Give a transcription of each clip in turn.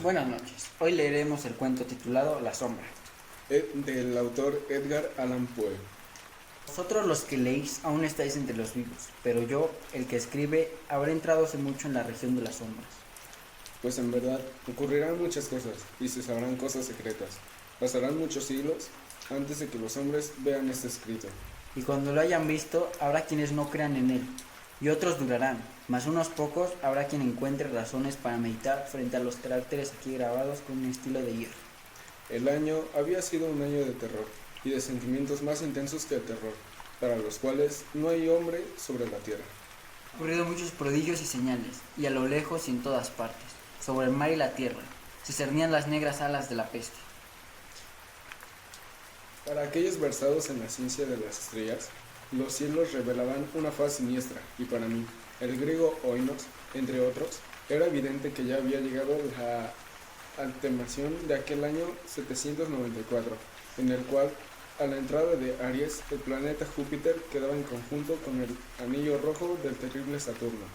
Buenas noches. Hoy leeremos el cuento titulado La sombra. Del autor Edgar Allan Poe. Vosotros los que leéis aún estáis entre los vivos, pero yo, el que escribe, habré entrado hace mucho en la región de las sombras. Pues en verdad ocurrirán muchas cosas y se sabrán cosas secretas. Pasarán muchos siglos antes de que los hombres vean este escrito. Y cuando lo hayan visto, habrá quienes no crean en él, y otros durarán, mas unos pocos habrá quien encuentre razones para meditar frente a los caracteres aquí grabados con un estilo de hierro. El año había sido un año de terror y de sentimientos más intensos que el terror, para los cuales no hay hombre sobre la tierra. Han ocurrido muchos prodigios y señales, y a lo lejos y en todas partes, sobre el mar y la tierra, se cernían las negras alas de la peste. Para aquellos versados en la ciencia de las estrellas, los cielos revelaban una faz siniestra, y para mí, el griego oinos, entre otros, era evidente que ya había llegado la altemación de aquel año 794, en el cual, a la entrada de Aries, el planeta Júpiter quedaba en conjunto con el anillo rojo del terrible Saturno.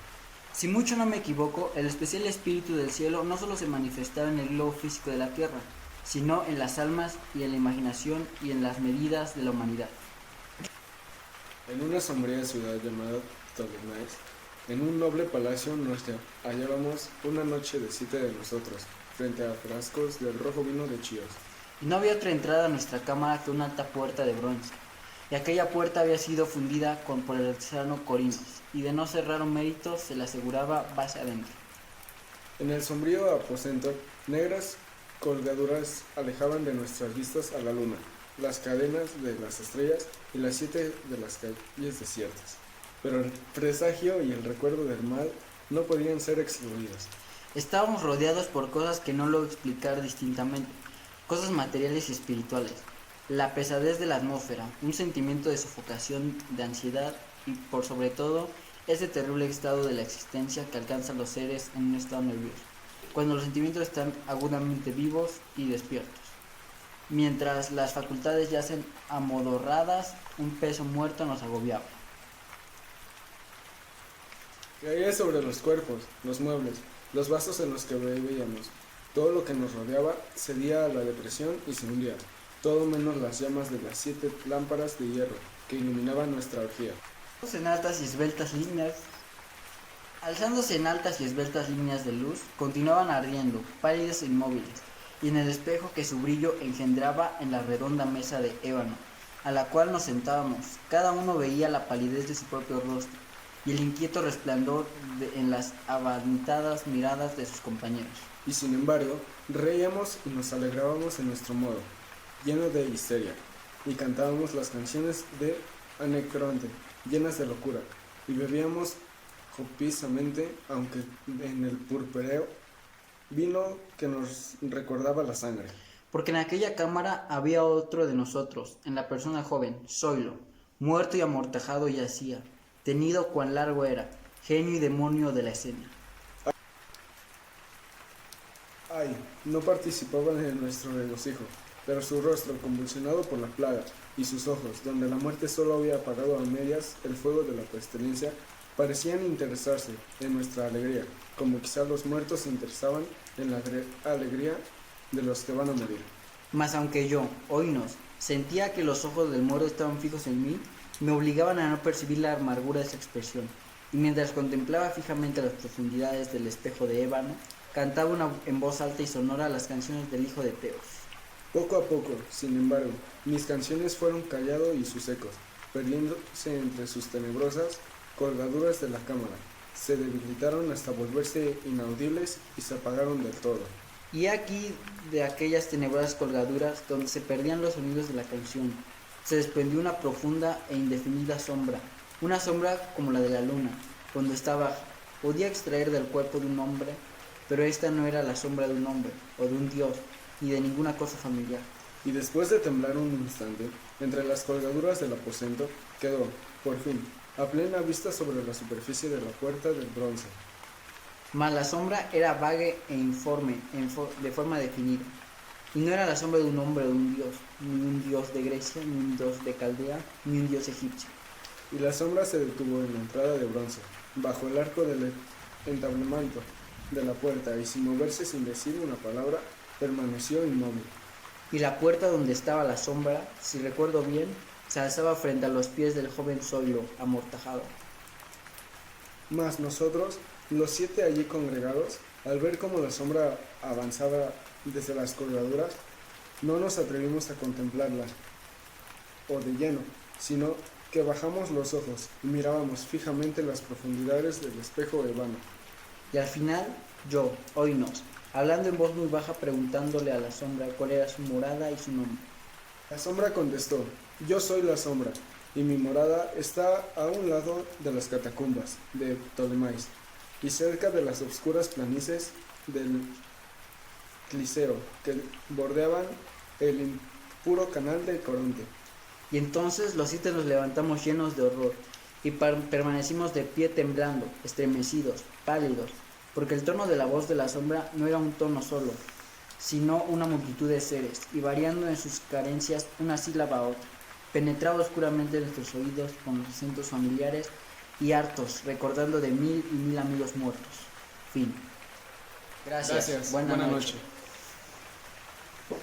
Si mucho no me equivoco, el especial espíritu del cielo no solo se manifestaba en el globo físico de la tierra, sino en las almas y en la imaginación y en las medidas de la humanidad. En una sombría ciudad llamada Ptolemaes, en un noble palacio nos hallábamos una noche de 7 de nosotros, frente a frascos del rojo vino de Chios. Y no había otra entrada a nuestra cámara que una alta puerta de bronce, y aquella puerta había sido fundida por el artesano Corinos, y de no ser raro mérito se le aseguraba base adentro. En el sombrío aposento, negras colgaduras alejaban de nuestras vistas a la luna, las cadenas de las estrellas y las 7 de las calles desiertas. Pero el presagio y el recuerdo del mal no podían ser excluidos. Estábamos rodeados por cosas que no logro explicar distintamente, cosas materiales y espirituales. La pesadez de la atmósfera, un sentimiento de sofocación, de ansiedad y, por sobre todo, ese terrible estado de la existencia que alcanzan los seres en un estado nervioso, cuando los sentimientos están agudamente vivos y despiertos. Mientras las facultades yacen amodorradas, un peso muerto nos agobiaba. Caía sobre los cuerpos, los muebles, los vasos en los que bebíamos. Todo lo que nos rodeaba cedía a la depresión y se hundía, todo menos las llamas de las 7 lámparas de hierro que iluminaban nuestra orgía. Alzándose en altas y esbeltas líneas de luz, continuaban ardiendo, pálidas e inmóviles, y en el espejo que su brillo engendraba en la redonda mesa de ébano, a la cual nos sentábamos, cada uno veía la palidez de su propio rostro, y el inquieto resplandor en las abanitadas miradas de sus compañeros. Y sin embargo, reíamos y nos alegrábamos en nuestro modo, lleno de histeria, y cantábamos las canciones de Anacreonte, llenas de locura, y bebíamos copiosamente, aunque en el purpúreo vino que nos recordaba la sangre. Porque en aquella cámara había otro de nosotros, en la persona joven, Zoilo, muerto y amortajado yacía, tenido cuán largo era, genio y demonio de la escena. Ay, no participaban en nuestro regocijo, pero su rostro, convulsionado por la plaga, y sus ojos, donde la muerte solo había apagado a medias el fuego de la pestilencia, parecían interesarse en nuestra alegría, como quizá los muertos se interesaban en la alegría de los que van a morir. Mas aunque yo, oínos, sentía que los ojos del muerto estaban fijos en mí, me obligaban a no percibir la amargura de esa expresión, y mientras contemplaba fijamente las profundidades del espejo de ébano, cantaba en voz alta y sonora las canciones del hijo de Teos. Poco a poco, sin embargo, mis canciones fueron callado y sus ecos, perdiéndose entre sus tenebrosas colgaduras de la cámara, se debilitaron hasta volverse inaudibles y se apagaron del todo. Y aquí, de aquellas tenebrosas colgaduras donde se perdían los sonidos de la canción, se desprendió una profunda e indefinida sombra, una sombra como la de la luna, cuando está baja. Podía extraer del cuerpo de un hombre, pero esta no era la sombra de un hombre, o de un dios, ni de ninguna cosa familiar. Y después de temblar un instante, entre las colgaduras del aposento, quedó, por fin, a plena vista sobre la superficie de la puerta del bronce. Mas la sombra era vaga e informe, de forma definida, y no era la sombra de un hombre o de un dios, ni un dios de Grecia, ni un dios de Caldea, ni un dios egipcio. Y la sombra se detuvo en la entrada de bronce, bajo el arco del entablamento, de la puerta y sin moverse sin decir una palabra, permaneció inmóvil. Y la puerta donde estaba la sombra, si recuerdo bien, se alzaba frente a los pies del joven Zoilo, amortajado. Mas nosotros, los 7 allí congregados, al ver cómo la sombra avanzaba desde las colgaduras, no nos atrevimos a contemplarla, o de lleno, sino que bajamos los ojos y mirábamos fijamente las profundidades del espejo hebano. Y al final, yo, Oinos, hablando en voz muy baja, preguntándole a la sombra cuál era su morada y su nombre. La sombra contestó: yo soy la sombra, y mi morada está a un lado de las catacumbas de Ptolemaísmo, y cerca de las oscuras planicies del Clícero, que bordeaban el impuro canal de Coronte. Y entonces los 7 nos levantamos llenos de horror, y permanecimos de pie temblando, estremecidos, pálidos, porque el tono de la voz de la sombra no era un tono solo, sino una multitud de seres, y variando en sus carencias una sílaba a otra, penetraba oscuramente en nuestros oídos con los acentos familiares y hartos, recordando de 1000 y 1000 amigos muertos. Fin. Gracias. Buenas Buena noche. noches.